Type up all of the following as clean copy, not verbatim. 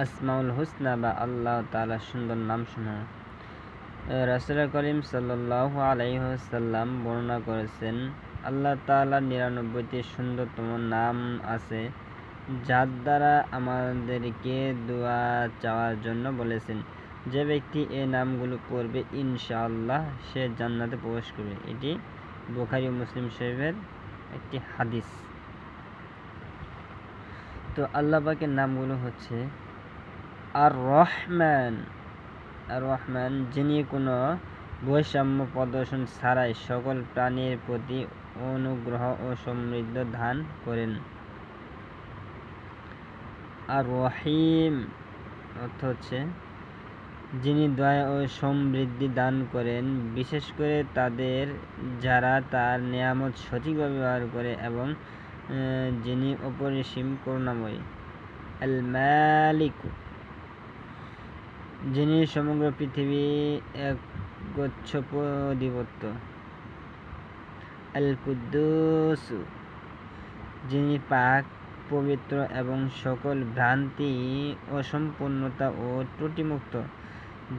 আসমাউল হুসনা বা আল্লাহ তাআলার সুন্দর নামসমূহ। রাসূল করিম সাল্লাল্লাহু আলাইহি ওয়াসাল্লাম বর্ণনা করেছেন, আল্লাহ তাআলার ৯৯টি সুন্দরতম নাম আছে, যার দ্বারা আমাদেরকে দোয়া চাওয়ার জন্য বলেছেন। যে ব্যক্তি এই নামগুলো পড়বে ইনশাআল্লাহ সে জান্নাতে প্রবেশ করবে। এটি বুখারী ও মুসলিম শরীফের একটি হাদিস। তো আল্লাহ পাকের নামগুলো হচ্ছে আর রহমান। আর রহমান, যিনি কোনো বৈষম্য প্রদর্শন ছাড়াই সকল প্রাণীর প্রতি অনুগ্রহ ও সমৃদ্ধি দান করেন। আর রহিম অর্থ হচ্ছে যিনি দয়া ও সমৃদ্ধি দান করেন, বিশেষ করে তাদের যারা তার নেয়ামত সঠিকভাবে ব্যবহার করে, এবং যিনি অপরিসীম করুণাময়ী। আল মালিক, যিনি সমগ্র পৃথিবী একগুচ্ছ অধিপত্য। আল কুদ্দুস, যিনি পাক, পবিত্র এবং সকল ভ্রান্তি, অসম্পূর্ণতা ও ত্রুটিমুক্ত,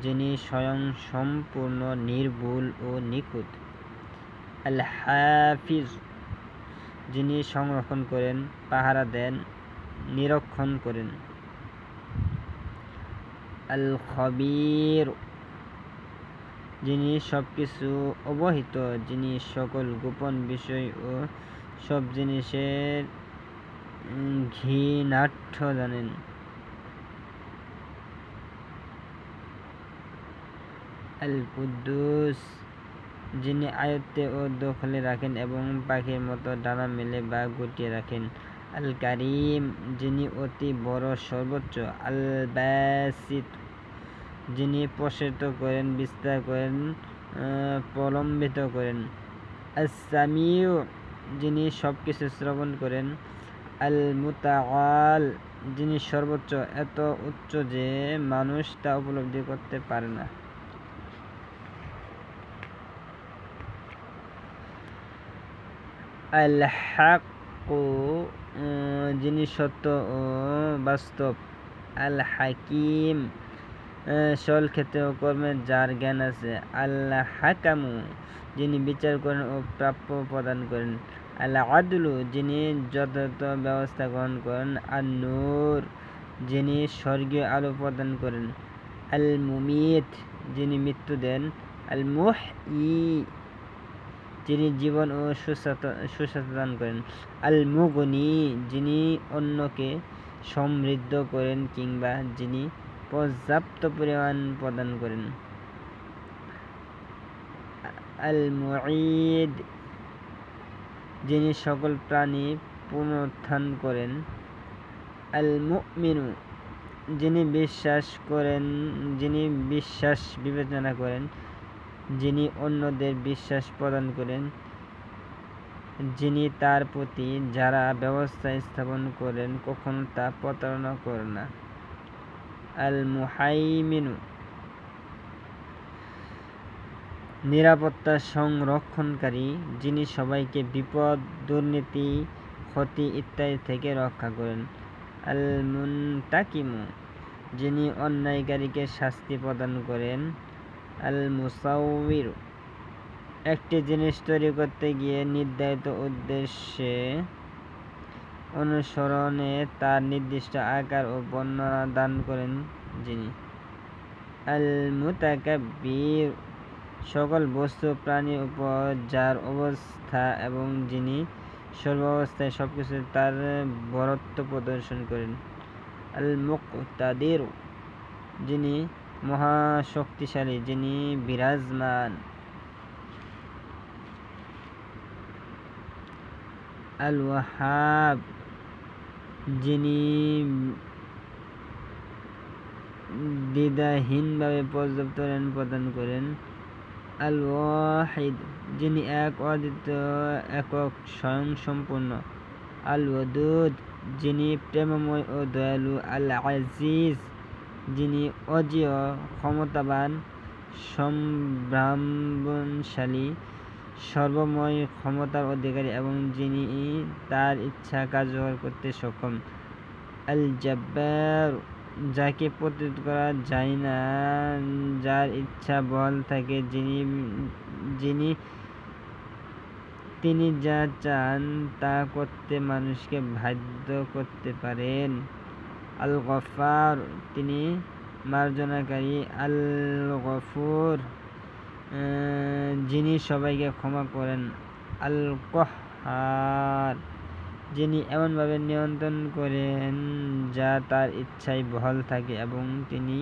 যিনি স্বয়ং সম্পূর্ণ, নির্ভুল ও নিখুঁত। আল হাফিজ, যিনি সংরক্ষণ করেন, পাহারা দেন, নিরীক্ষণ করেন। আল খবীর, যিনি সবকিছু অবহিত, যিনি সকল গোপন বিষয় ও সব জিনিসের ঘৃণার্থ জানেন। আল কুদ্দুস, যিনি আয়ত্তে ও দখলে রাখেন এবং পাখির মতো ডানা মেলে বা গুটিয়ে রাখেন। আল কারিম, যিনি অতি বড়, সর্বোচ্চ। আল বাসিত, যিনি প্রসারিত করেন, বিস্তার করেন, প্রলম্বিত করেন। আস-সামিউ, যিনি সবকিছু শ্রবণ করেন। আল মুতাআল, যিনি সর্বোচ্চ, এত উচ্চ যে মানুষ তা উপলব্ধি করতে পারে না। আল হাক্কু, যিনি সত্য ও বাস্তব। আল হাকিম, সকল ক্ষেত্রে ও কর্মে যার জ্ঞান আছে। আল হাকামু, যিনি বিচার করেন ও প্রাপ্য প্রদান করেন। আল আদলু, যিনি যথাযথ ব্যবস্থা গ্রহণ করেন। আর নূর, যিনি স্বর্গীয় আলো প্রদান করেন। আল মুমিত, যিনি মৃত্যু দেন। আল মুহয়ি, যিনি জীবন ও সুস্বাস্থ্য দান করেন। আল মুগনি, যিনি অন্যকে সমৃদ্ধ করেন কিংবা যিনি পর্যাপ্ত পরিমাণ প্রদান করেন। আল মুঈদ, যিনি সকল প্রাণী পুনরুত্থান করেন। আল মুমিনু, যিনি বিশ্বাস বিবেচনা করেন, যিনি অন্যদের বিশ্বাস প্রদান করেন, যিনি তার প্রতি যারা ব্যবস্থা স্থাপন করেন কখনো তা প্রতারণা করেন না। আল মুহাইমিনু, নিরাপত্তা সংরক্ষণকারী, যিনি সবাইকে বিপদ, দুর্নীতি, ক্ষতি ইত্যাদি থেকে রক্ষা করেন। আল মুনতাকিমু, যিনি অন্যায়কারীকে শাস্তি প্রদান করেন। আল মুসাউবির, একটি জিনিস তৈরি করতে গিয়ে নির্ধারিত উদ্দেশ্যে অনুসরণে তার নির্দিষ্ট আকার ও বর্ণনা দান করেন যিনি। আল মুতাকাব্বির, সকল বস্তু প্রাণীর উপর যার অবস্থা এবং যিনি সর্বাবস্থায় সবকিছু তার বরত্ব প্রদর্শন করেন। আল মুকতাদির, যিনি মহাশক্তিশালী, যিনি বিরাজমান। আল ওয়াহাব, যিনি দ্বিধাহীনভাবে পর্যাপ্ত জ্ঞান প্রদান করেন। আল ওয়াহিদ, যিনি এক, অদ্বিতীয়, একক, স্বয়ংসম্পূর্ণ। আল ওয়াদুদ, যিনি প্রেমময় ও দয়ালু। আল আজিজ, যিনি অজেয়, ক্ষমতাবান, সম্ভ্রামশালী, সর্বময় ক্ষমতার অধিকারী এবং যিনি তার ইচ্ছা কার্যকর করতে সক্ষম। আল জব্বার, যাকে প্রতিরোধ করা যায় না, যার ইচ্ছা বল থাকে, তিনি যা চান তা করতে মানুষকে বাধ্য করতে পারেন। আল গফার, তিনি মার্জনাকারী। আল গফুর, যিনি সবাইকে ক্ষমা করেন। আল কহ্হার, যিনি এমনভাবে নিয়ন্ত্রণ করেন যা তার ইচ্ছায় বহাল থাকে এবং তিনি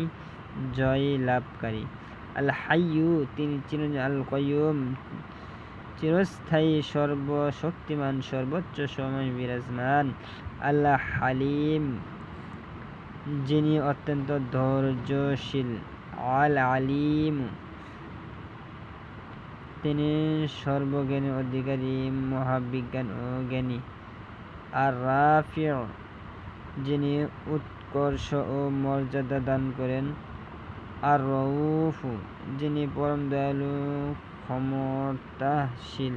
জয় লাভকারী। আল হাইয়ু, তিনি চিরঞ্জীব। আল কাইয়ুম, চিরস্থায়ী, সর্বশক্তিমান, সর্বোচ্চ সময় বিরাজমান। আল হালিম, যিনি অত্যন্ত ধৈর্যশীল। আল আলিম, তিনি সর্বজ্ঞানের অধিকারী, মহাবিজ্ঞান ও জ্ঞানী। আর রাফিউ, যিনি উৎকর্ষ ও মর্যাদা দান করেন। আর রউফু, যিনি পরম দয়ালু, ক্ষমতাশীল।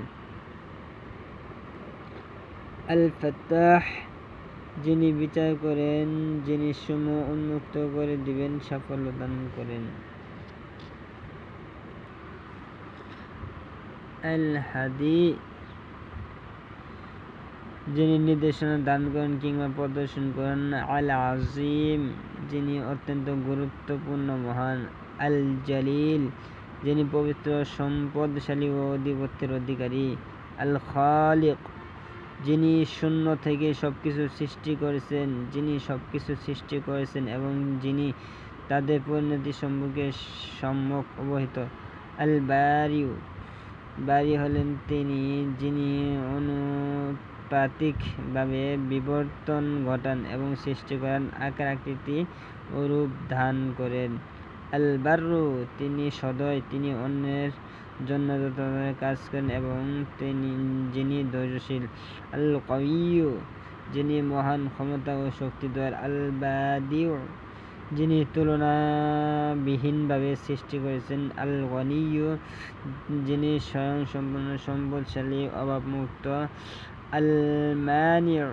আল ফাত্তাহ, যিনি বিচার করেন, জিনিসসমূহ উন্মুক্ত করে দিবেন, সাফল্য দান করেন। আল হাদি, যিনি নির্দেশনা দান করেন কিংবা প্রদর্শন করেন। আল আজিম, যিনি অত্যন্ত গুরুত্বপূর্ণ, মহান। আল জালিল, যিনি পবিত্র, সম্পদশালী ও আধিপত্যের অধিকারী। আল খালিক, যিনি শূন্য থেকে সবকিছু সৃষ্টি করেছেন এবং যিনি তাদের পরিণতি সম্পর্কে সম্যক অবহিত। আল বারিউ, বারি হলেন তিনি যিনি অনুপাতিকভাবে বিবর্তন ঘটান এবং সৃষ্টি করেন, আকার, আকৃতি ও রূপ ধান করেন। আল বাররু, তিনি সদয়, তিনি অন্যের জন্য যথাযথ কাজ করেন এবং যিনি ধৈর্যশীল। আল কাউইয়্যু, যিনি মহান, ক্ষমতা ও শক্তিধর। আল বাদিউ, যিনি তুলনাবিহীনভাবে সৃষ্টি করেছেন। আল গনিয়্যু, যিনি স্বয়ংসম্পূর্ণ, সম্পদশালী, অভাবমুক্ত। আল মানিউ,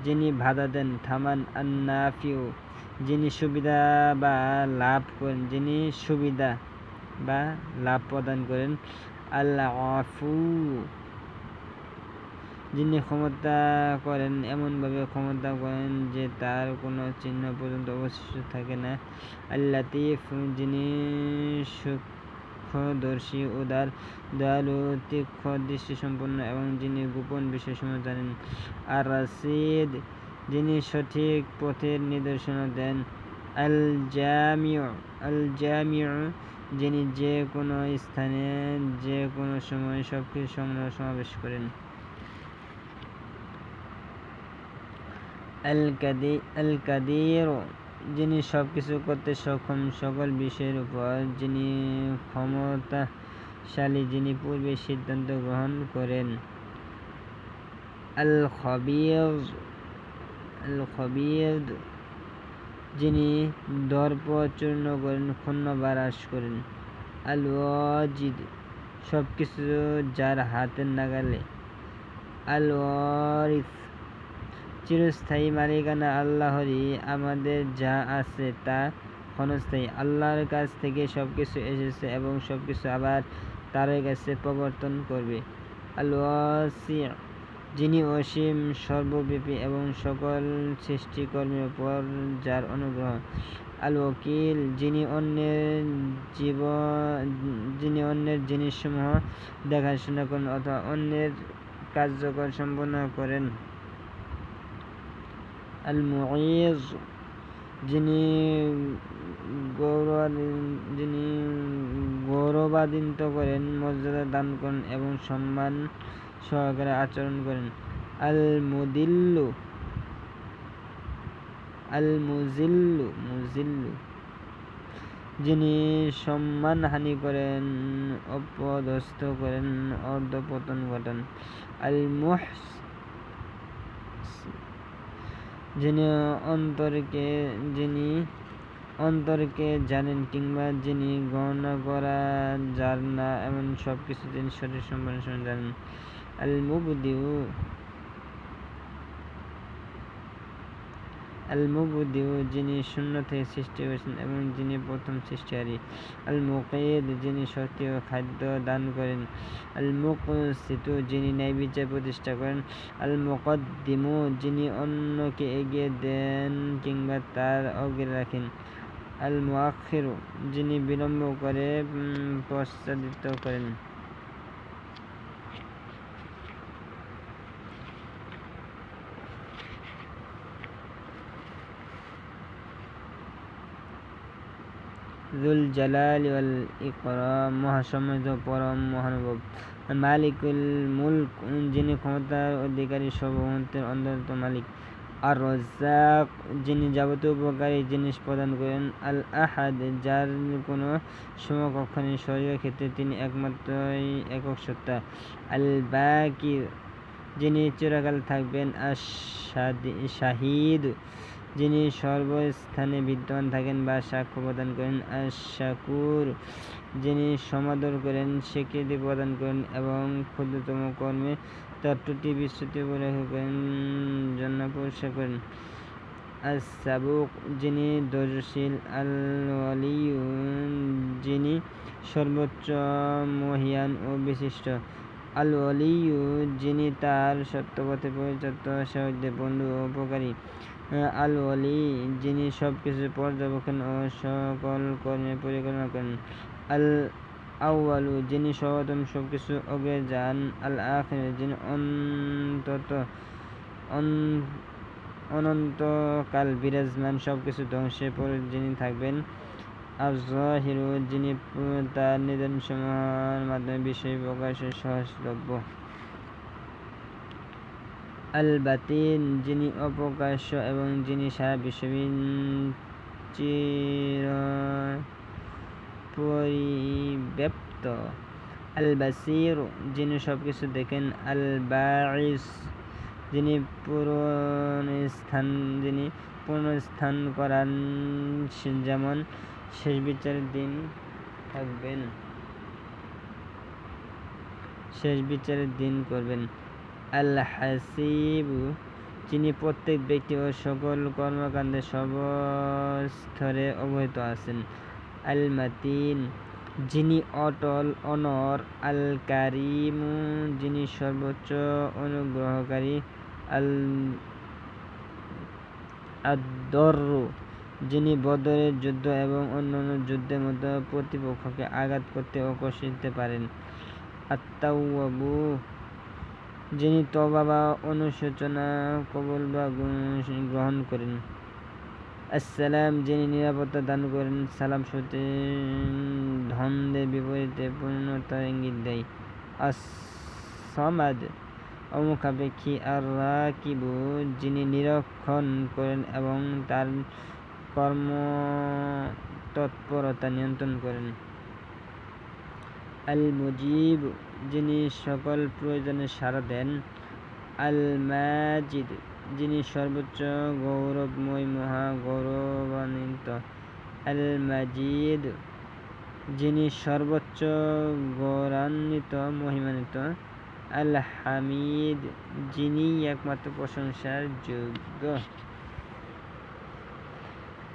যিনি বাধা দেন, থামান। আন নাফিউ, যিনি সুবিধা বা লাভ প্রদান করেন। আল আফু, যিনি ক্ষমতা করেন, এমনভাবে ক্ষমতা করেন যে তার কোনো চিহ্ন পর্যন্ত অবশিষ্ট থাকে না। আল লাতিফ, যিনি সূক্ষ্মদর্শী, উদার, দয়ালু, তীক্ষ্ণ দৃষ্টিসম্পন্ন এবং যিনি গোপন বিষয়সমূহ জানেন। আর রাশিদ, যিনি সঠিক পথের নির্দেশনা দেন। আল জামিউ, যিনি যে কোনো স্থানে যে কোনো সময় সবকিছু সমাবেশ করেন। আল কাদির, যিনি সবকিছু করতে সক্ষম, সকল বিষয়ের উপর যিনি ক্ষমতাশালী, যিনি পূর্বে সিদ্ধান্ত গ্রহণ করেন। আল খবীর, যিনি দর্প চূর্ণ করেন, ক্ষুণ্ণ বা হ্রাস করেন। আল ওয়াজিদ, সবকিছু যার হাতের নাগালে। আল ওয়ারিস, চিরস্থায়ী, মালিকানা আল্লাহরই, আমাদের যা আছে তা ক্ষণস্থায়ী। আল্লাহর কাছ থেকে সবকিছু এসেছে এবং সবকিছু আবার তারই কাছে প্রবর্তন করবে। আল ওয়াসি', যিনি অসীম, সর্বব্যাপী এবং সকল সৃষ্টিকর্মের উপর যার অনুগ্রহ। আল ওয়াকিল, যিনি অন্যের জিনিসসমূহ দেখাশোনা করেন অথবা অন্যের কার্যকর সম্পন্ন করেন। আল মুঈজ, যিনি গৌরবান্বিত করেন, মর্যাদা দান করেন এবং সম্মান সহকারে আচরণ করেন। আল মুজিল্লু, যিনি সম্মানহানি করেন, অপদস্থ করেন, অধঃপতন ঘটান। আল যিনি অন্তরকে জানেন কিংবা যিনি গণনা করা যার না এমন সবকিছু তিনি সঠিক সম্পূর্ণ জানেন। আল মুবদিউ যিনি শূন্য থেকে সৃষ্টি করেছেন এবং যিনি প্রথম সৃষ্টিকারী। আল মুকিদ যিনি শক্তি ও খাদ্য দান করেন। আল মুকসিতু যিনি ন্যায় বিচার প্রতিষ্ঠা করেন। আল মুকদ্দিমু যিনি অন্যকে এগিয়ে দেন কিংবা তার অগ্রে রাখেন। আল মুআখিরু যিনি বিলম্ব করে পশ্চাদিত করেন। যুল জালালি ওয়াল ইকরাম মহাসম্মানিত পরম মহানুভব। মালিকুল মুলক যিনি ক্ষমতার অধিকারী সর্বভৌমত্বের অন্তত মালিক। আর রাজ্জাক যিনি যাবতীয় উপকারী জিনিস প্রদান করেন। আল আহাদ যার কোনো সমকক্ষ নেই, শরীরের ক্ষেত্রে তিনি একমাত্রই একক সত্তা। আল বাকি যিনি চিরকাল থাকবেন। আর শাহিদ যিনি সর্বস্থানে বিদ্যমান থাকেন বা সাক্ষ্য প্রদান করেন। আর শাকুর যিনি সমাদর করেন, স্বীকৃতি প্রদান করেন এবং ক্ষুদ্রতম কর্মে তার ত্রুটি বিচ্যুতি পরিহার করেন, জন্য পরিষ্কার করেন। আর সাবুক যিনি ধৈর্যশীল। আল ওয়ালিয়ু যিনি সর্বোচ্চ মহিয়ান ও বিশিষ্ট। আল ওয়ালিয়ু যিনি তার সত্যপথে পরিচালিত সেবকদের বন্ধু ও উপকারী। আল ওয়ালি যিনি সব কিছু পর্যবেক্ষণ ও সকল কর্মে পরিকল্পনা করেন। আল আউয়ালু যিনি সর্বপ্রথম সব কিছু অগ্রে যান। আল আখির যিনি অনন্তকাল বিরাজমান, সব কিছু ধ্বংসের পর যিনি থাকবেন। আর যাহিরু যিনি তার নিদর্শনসমূহের মাধ্যমে বিষয় প্রকাশে সহজলভ্য। আল বাতিন যিনি অপ্রকাশ্য এবং যিনি সারা বিশ্বে পরিব্যাপ্ত। আল বাসির যিনি সবকিছু দেখেন। আল বাঈস যিনি পুনরুত্থান করান, যেমন শেষ বিচারের দিন করবেন। আল হাসিব যিনি প্রত্যেক ব্যক্তি ও সকল কর্মকাণ্ডে সর্বস্তরে অবহিত আছেন। আল মাতিন যিনি অটল অনর। আল কারিম যিনি সর্বোচ্চ অনুগ্রহকারী। আদ-দরর যিনি বদরের যুদ্ধ এবং অন্যান্য যুদ্ধের মতো প্রতিপক্ষকে আঘাত করতে ও কষতে পারেন। আত-তাওয়াবু যিনি তওবা বা অনুশোচনা কবুল বা গ্রহণ করেন। আসসালাম যিনি নিরাপত্তা দান করেন। সালাম শব্দটি দ্বন্দ্বের বিপরীতে পূর্ণতার ইঙ্গিত দেয়। আস-সামাদ অমুখাপেক্ষী। আর রাকিবু যিনি নিরীক্ষণ করেন এবং তার কর্মতৎপরতা নিয়ন্ত্রণ করেন। আল মুজিব যিনি সকল প্রয়োজনে সাড়া দেন। আল মাজিদ যিনি সর্বোচ্চ গৌরবময়, মহা গৌরবান্বিত। আল মাজিদ যিনি সর্বোচ্চ গৌরবান্বিত, মহিমান্বিত। আল হামিদ যিনি একমাত্র প্রশংসার যোগ্য।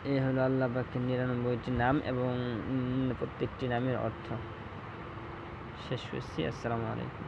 এই হলো আল্লাহ পাকের 99টি নাম এবং প্রত্যেকটি নামের অর্থ। শেষ করছি। আসসালামু আলাইকুম।